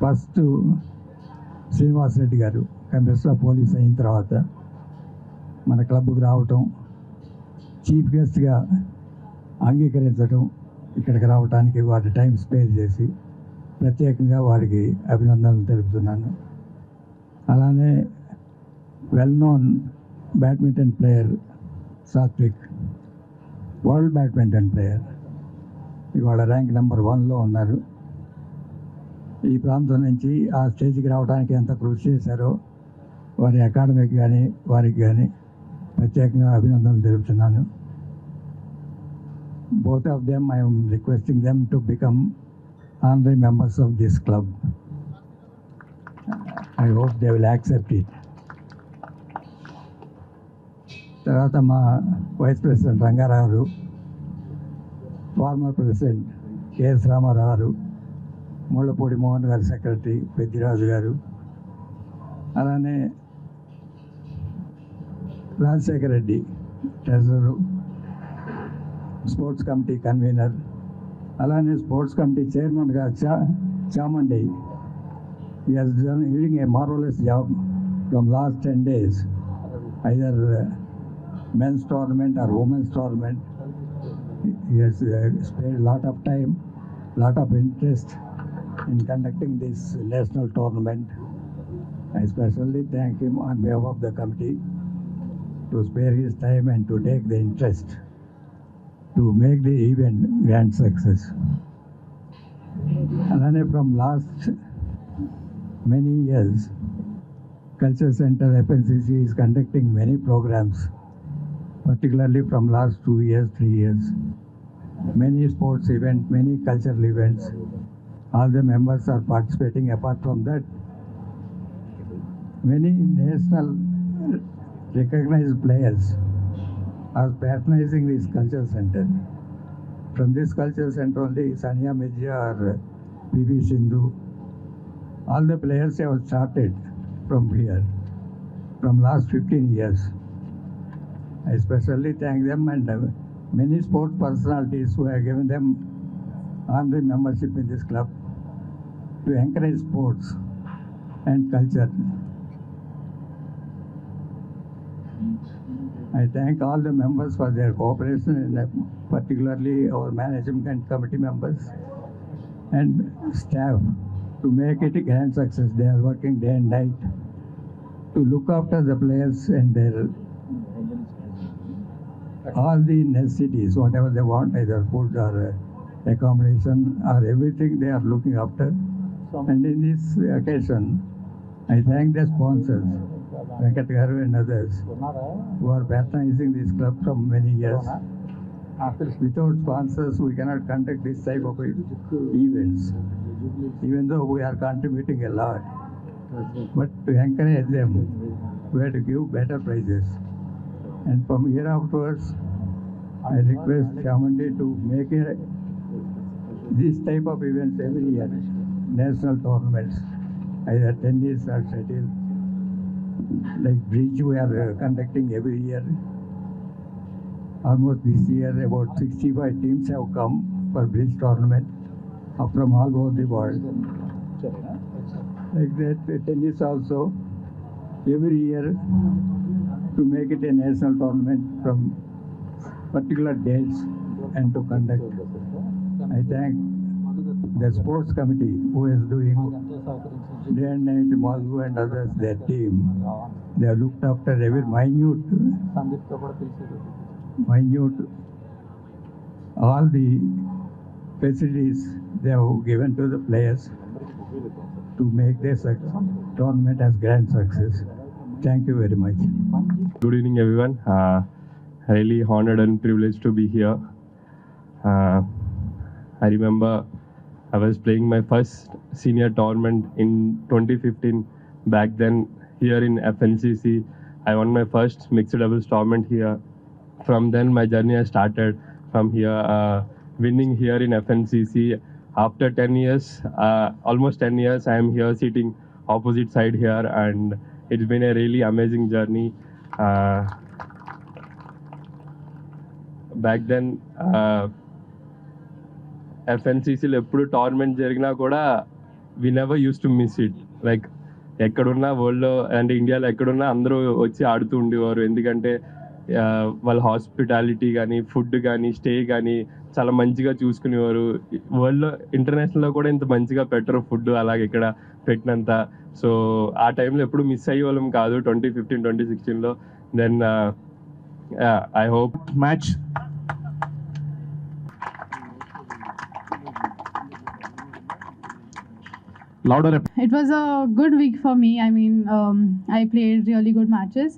First Srinivas Reddy గారు commissioner of police అయిన తర్వాత మన క్లబ్కి రావటం, చీఫ్ గెస్ట్గా అంగీకరించడం, ఇక్కడికి రావడానికి వారి టైం స్పేర్ చేసి ప్రత్యేకంగా వారికి అభినందనలు తెలుపుతున్నాను. అలానే well known badminton player Satwik, world badminton player, ఇవాళ ర్యాంక్ నెంబర్ 1లో ఉన్నారు. ఈ ప్రాంతం నుంచి ఆ స్టేజ్కి రావడానికి ఎంత కృషి చేశారో వారి అకాడమీకి కానీ వారికి కానీ ప్రత్యేకంగా అభినందనలు తెలుపుతున్నాను. Both of them, I am requesting them to become honorary members of this club. I hope they will accept it. తర్వాత మా వైస్ ప్రెసిడెంట్ రంగారావు గారు, ఫార్మర్ ప్రెసిడెంట్ కెఎస్ రామారావు గారు, ముళ్ళపూడి మోహన్ గారు సెక్రటరీ పెద్దిరాజు గారు, అలానే Rajasekhar Reddy treasurer, sports committee convener, అలానే స్పోర్ట్స్ కమిటీ చైర్మన్గా చామండి. He has done doing a marvelous job from last 10 days, either men's tournament or women's tournament. He has spared a lot of time, lot of interest in conducting this national tournament. I especially thank him on behalf of the committee to spare his time and to take the interest to make the event grand success. Alane from last many years, Culture Center FNCC is conducting many programs, particularly from last 2 years, 3 years. Many sports events, many cultural events. All the members are participating. Apart from that, many national recognized players are patronizing this culture center. From this culture center only Sania Mirza or PV Sindhu, all the players have started from here, from last 15 years. I especially thank them and many sports personalities who have given them honorary membership in this club to encourage sports and culture. I thank all the members for their cooperation, and particularly our management committee members and staff to make it a grand success. They are working day and night to look after the players and their all the necessities, whatever they want, either food or accommodation or everything they are looking after. And in this occasion, I thank the sponsors, Venkat Garu and others, who are patronizing this club from many years. Without sponsors, we cannot conduct this type of events, even though we are contributing a lot. But to encourage them, we have to give better prizes. And from here afterwards, I request Chamandi to make this type of events every year, national tournaments, either tennis or shuttle. Like bridge we are conducting every year. Almost this year about 65 teams have come for bridge tournament from all over the world. Like that tennis also every year to make it a national tournament from particular dates and to conduct. I thank the sports committee who is doing day and night, Mazgu and others, their team. They have looked after every minute, all the facilities they have given to the players to make this tournament as grand success. Thank you very much. Good evening, everyone. Really honored and privileged to be here. I remember I was playing my first senior tournament in 2015. Back then, here in FNCC, I won my first mixed doubles tournament here. From then, my journey has started from here, winning here in FNCC. After 10 years, almost 10 years, I am here sitting opposite side here, and it's been a really amazing journey. Back then, FNCCలో ఎప్పుడు tournament జరిగినా కూడా we never use to miss it. Like ఎక్కడున్నా వరల్డ్లో అంటే ఇండియాలో ఎక్కడున్నా అందరూ వచ్చి ఆడుతూ ఉండేవారు. ఎందుకంటే వాళ్ళ హాస్పిటాలిటీ కానీ ఫుడ్ కానీ స్టే కానీ చాలా మంచిగా చూసుకునేవారు. వరల్డ్లో ఇంటర్నేషనల్లో కూడా ఇంత మంచిగా పెట్టరు ఫుడ్ అలాగే ఇక్కడ పెట్టినంత. సో ఆ టైంలో ఎప్పుడు మిస్ అయ్యే వాళ్ళం కాదు 2015, 2016లో. Then I hope match louder. It was a good week for me. I mean, I played really good matches.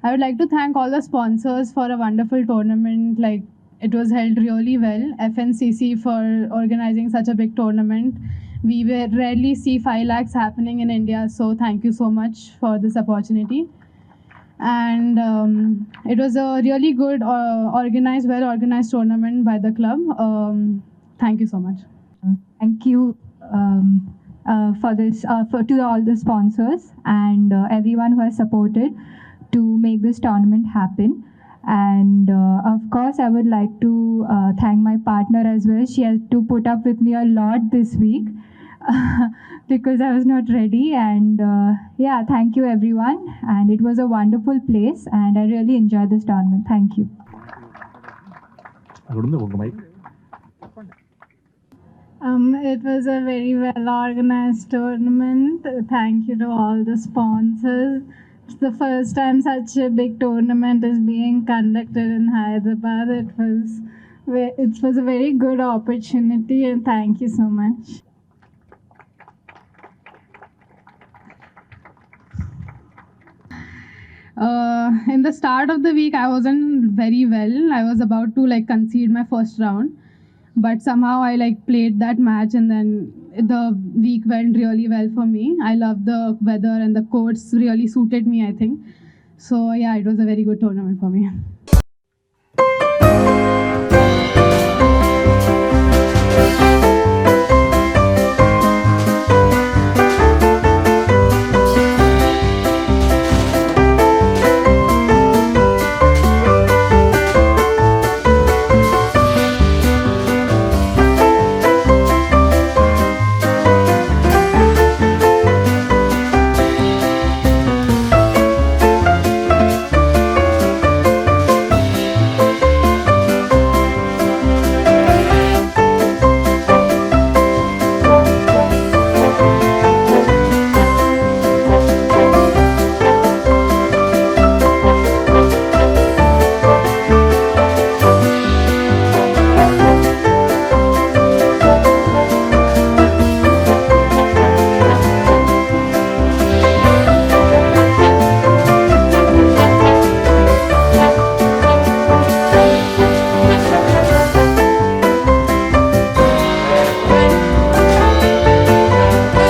I would like to thank all the sponsors for a wonderful tournament. Like, it was held really well. FNCC for organizing such a big tournament. We rarely see 5 lakhs happening in India, so thank you so much for this opportunity. And it was a really good, well organized tournament by the club. Thank you so much. Thank you for this, to all the sponsors and everyone who has supported to make this tournament happen. And of course, I would like to thank my partner as well. She has to put up with me a lot this week because I was not ready. And yeah, thank you everyone. And it was a wonderful place, and I really enjoyed this tournament. Thank you. It was a very well organized tournament. Thank you to all the sponsors. It's the first time such a big tournament is being conducted in Hyderabad. It was a very good opportunity, and thank you so much. In the start of the week, I wasn't very well. I was about to concede my first round, but somehow I played that match, and then the week went really well for me. I loved the weather, and the courts really suited me, I think. So yeah, it was a very good tournament for me.